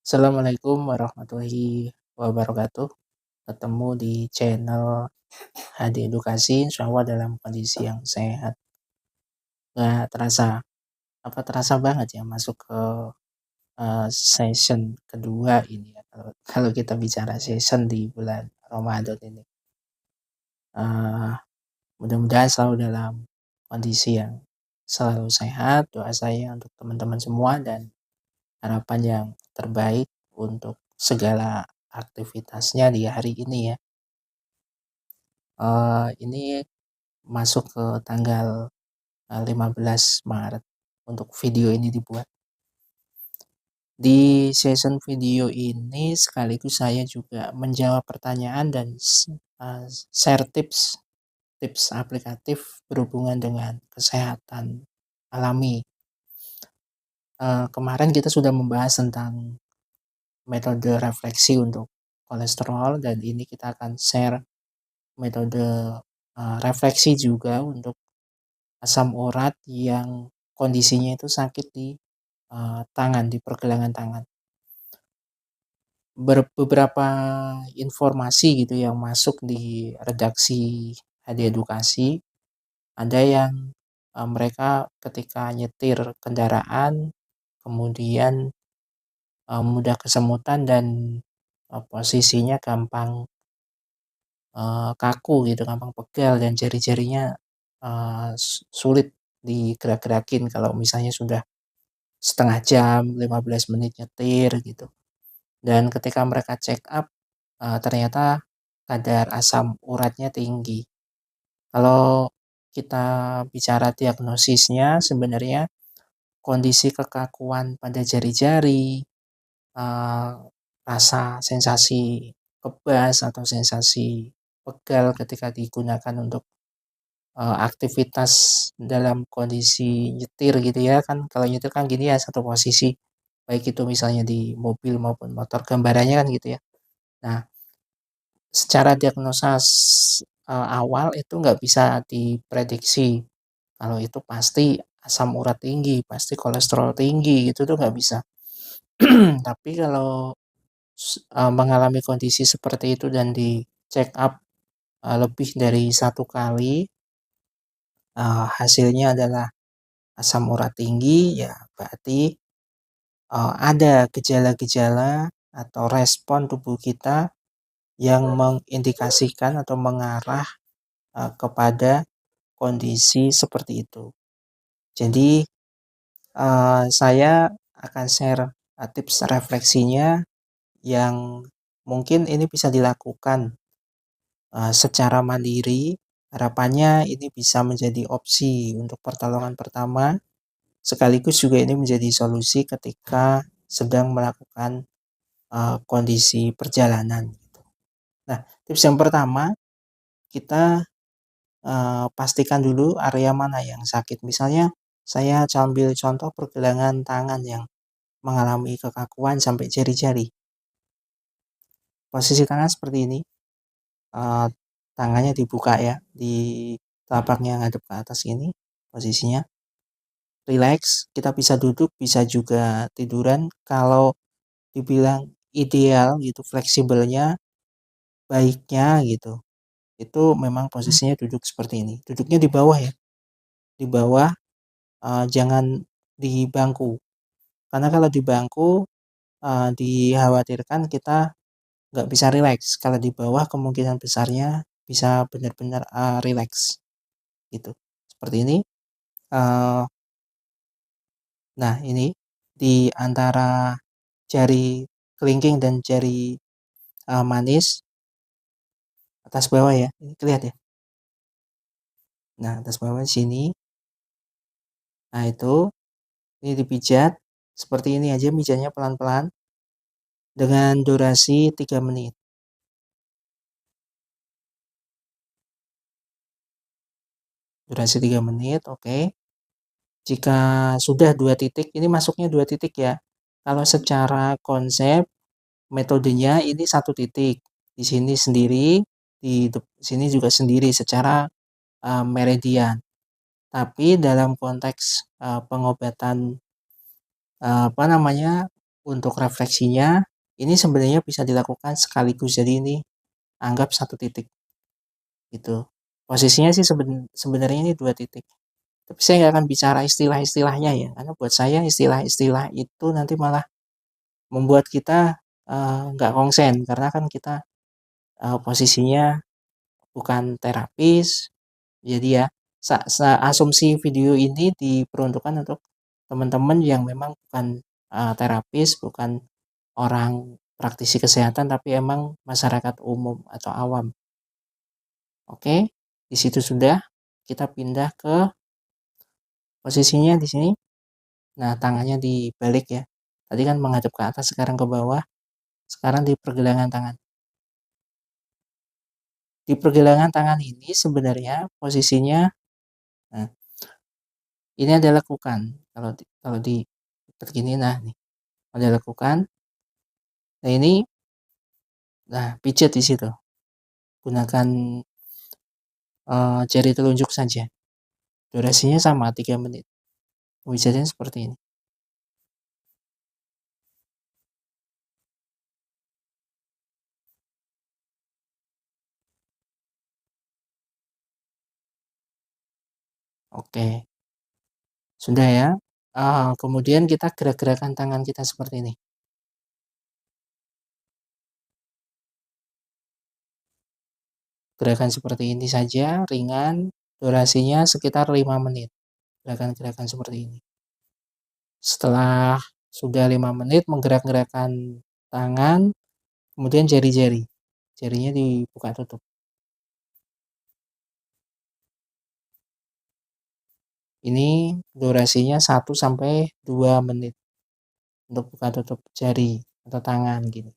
Assalamualaikum warahmatullahi wabarakatuh. Ketemu di channel HD Edukasi, insyaallah dalam kondisi yang sehat. Nggak terasa, terasa banget ya masuk ke session kedua ini ya. Kalau kita bicara session di bulan Ramadan ini, Eh, mudah-mudahan selalu dalam kondisi yang selalu sehat. Doa saya untuk teman-teman semua dan harapan yang terbaik untuk segala aktivitasnya di hari ini ya. Ini masuk ke tanggal 15 Maret untuk video ini dibuat. Di session video ini sekaligus saya juga menjawab pertanyaan dan share tips aplikatif berhubungan dengan kesehatan alami. Kemarin kita sudah membahas tentang metode refleksi untuk kolesterol dan ini kita akan share metode refleksi juga untuk asam urat yang kondisinya itu sakit di tangan, di pergelangan tangan. Beberapa informasi gitu yang masuk di redaksi HD Edukasi, ada yang mereka ketika nyetir kendaraan kemudian mudah kesemutan dan posisinya gampang kaku gitu, gampang pegal dan jari-jarinya sulit digerak-gerakin kalau misalnya sudah setengah jam, 15 menit nyetir gitu. Dan ketika mereka check up, ternyata kadar asam uratnya tinggi. Kalau kita bicara diagnosisnya, sebenarnya kondisi kekakuan pada jari-jari, uh, rasa sensasi kebas atau sensasi pegal ketika digunakan untuk aktivitas dalam kondisi nyetir gitu ya kan. Kalau nyetir kan gini ya, satu posisi, baik itu misalnya di mobil maupun motor, gambarannya kan gitu ya. Nah, secara diagnosa awal itu nggak bisa diprediksi kalau itu pasti asam urat tinggi, pasti kolesterol tinggi, gitu tuh nggak bisa. Tapi kalau mengalami kondisi seperti itu dan di check up lebih dari satu kali, hasilnya adalah asam urat tinggi, ya berarti ada gejala-gejala atau respon tubuh kita yang mengindikasikan atau mengarah kepada kondisi seperti itu. Jadi saya akan share tips refleksinya yang mungkin ini bisa dilakukan secara mandiri. Harapannya ini bisa menjadi opsi untuk pertolongan pertama, sekaligus juga ini menjadi solusi ketika sedang melakukan kondisi perjalanan. Nah, tips yang pertama, kita pastikan dulu area mana yang sakit. Misalnya saya ambil contoh pergelangan tangan yang mengalami kekakuan sampai jari-jari. Posisi tangan seperti ini, tangannya dibuka ya, di telapaknya ngadep ke atas ini posisinya. Relax, kita bisa duduk, bisa juga tiduran. Kalau dibilang ideal gitu, fleksibelnya, baiknya gitu, itu memang posisinya duduk seperti ini. Duduknya di bawah ya, di bawah, jangan di bangku. Karena kalau di bangku dikhawatirkan kita nggak bisa rileks. Kalau di bawah kemungkinan besarnya bisa benar-benar rileks gitu. Seperti ini. Nah ini di antara jari kelingking dan jari manis atas bawah ya. Ini kelihatan ya. Nah atas bawah di sini. Nah itu ini dipijat seperti ini aja, pijatnya pelan-pelan dengan durasi 3 menit. Durasi 3 menit, oke. Jika sudah 2 titik, ini masuknya 2 titik ya. Kalau secara konsep metodenya ini 1 titik. Di sini sendiri, di sini juga sendiri secara meridian. Tapi dalam konteks pengobatan untuk refleksinya, ini sebenarnya bisa dilakukan sekaligus, jadi ini anggap satu titik, gitu. Posisinya sih sebenarnya ini 2 titik. Tapi saya nggak akan bicara istilah-istilahnya ya, karena buat saya istilah-istilah itu nanti malah membuat kita, nggak konsen, karena kan kita, posisinya bukan terapis. Jadi ya, asumsi video ini diperuntukkan untuk teman-teman yang memang bukan, terapis, bukan orang praktisi kesehatan, tapi emang masyarakat umum atau awam. Oke, di situ sudah, kita pindah ke posisinya di sini. Nah, tangannya dibalik ya. Tadi kan menghadap ke atas, sekarang ke bawah, sekarang di pergelangan tangan. Di pergelangan tangan ini sebenarnya posisinya, nah, ini ada lekukan. Kalau di begini, nah nih, ada lekukan. Nah ini, nah pijat di situ. Gunakan jari telunjuk saja. Durasinya sama 3 menit. Pijatnya seperti ini. Oke, sudah ya. Kemudian kita gerak-gerakan tangan kita seperti ini. Gerakan seperti ini saja, ringan. Durasinya sekitar 5 menit. Gerakan-gerakan seperti ini. Setelah sudah 5 menit menggerak-gerakkan tangan, kemudian jari-jari. Jarinya dibuka tutup. Ini durasinya 1-2 menit untuk buka tutup jari atau tangan gini.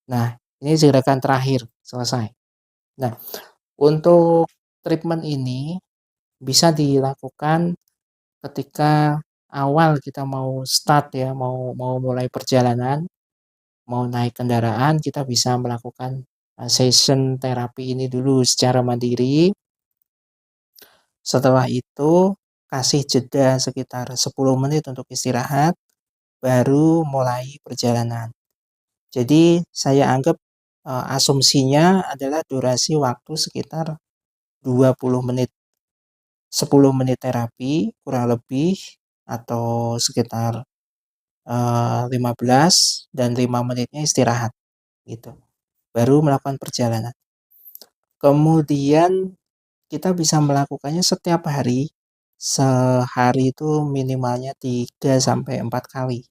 Nah, ini gerakan terakhir, selesai. Nah, untuk treatment ini bisa dilakukan ketika awal kita mau start ya, mau mulai perjalanan, mau naik kendaraan, kita bisa melakukan session terapi ini dulu secara mandiri. Setelah itu kasih jeda sekitar 10 menit untuk istirahat, baru mulai perjalanan. Jadi saya anggap asumsinya adalah durasi waktu sekitar 20 menit. 10 menit terapi kurang lebih, atau sekitar 15 dan 5 menitnya istirahat gitu. Baru melakukan perjalanan. Kemudian kita bisa melakukannya setiap hari. Sehari itu minimalnya 3-4 kali.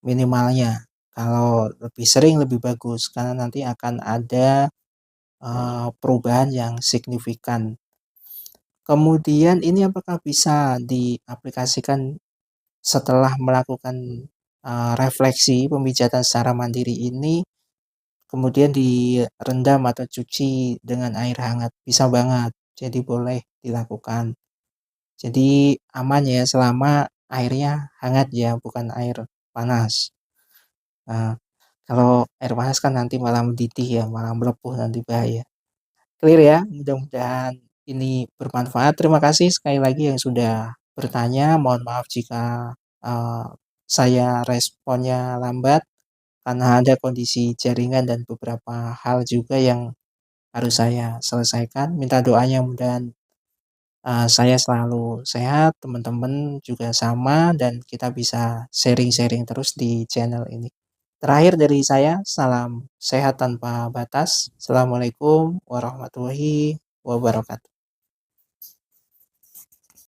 Minimalnya. Kalau lebih sering lebih bagus, karena nanti akan ada perubahan yang signifikan. Kemudian ini apakah bisa diaplikasikan setelah melakukan refleksi pemijatan secara mandiri ini, kemudian direndam atau cuci dengan air hangat? Bisa banget. Jadi boleh dilakukan. Jadi aman ya, selama airnya hangat ya, bukan air panas. Nah, kalau air panas kan nanti malah mendidih ya, malah melepuh, nanti bahaya. Clear ya, mudah-mudahan ini bermanfaat. Terima kasih sekali lagi yang sudah bertanya. Mohon maaf jika saya responnya lambat, karena ada kondisi jaringan dan beberapa hal juga yang harus saya selesaikan. Minta doanya mudahan saya selalu sehat, teman-teman juga sama, dan kita bisa sharing-sharing terus di channel ini. Terakhir dari saya, salam sehat tanpa batas. Assalamualaikum warahmatullahi wabarakatuh.